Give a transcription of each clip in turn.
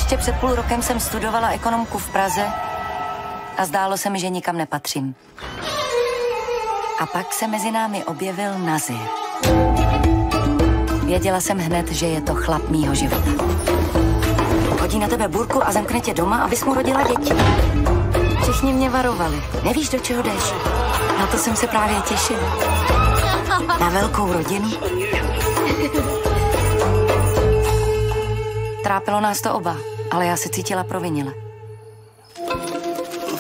Ještě před půl rokem jsem studovala ekonomku v Praze a zdálo se mi, že nikam nepatřím. A pak se mezi námi objevil Nazir. Věděla jsem hned, že je to chlap mýho života. Hodí na tebe burku a zamkne tě doma, abys mu rodila děti. Všichni mě varovali. Nevíš, do čeho jdeš? Na to jsem se právě těšila. Na velkou rodinu. Trápilo nás to oba, ale já se cítila provinile.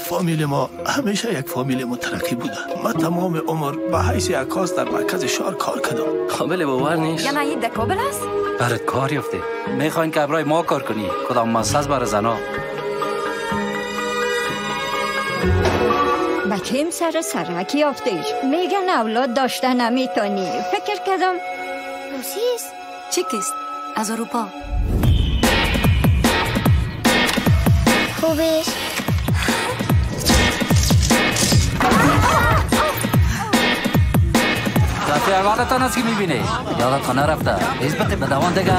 فامیل ما همیشه یک فامیل مترقی بوده. من تمام عمر به حیث عکاس در مرکز شهر کار کردم. قابل باور نیست. یا نه کابل است؟ برات کار یافته. میخواین که برای ما کار کنی. کدام مؤسسه برای زنا. بچه‌م سر سرک یافتهش. میگن اولاد داشتن نمیتونی. فکر کردم روسیست؟ چیکیست؟ از اروپا. خوبش. رفیقاتتان است که میبینی. یادت نرفته. به دوان دیگه.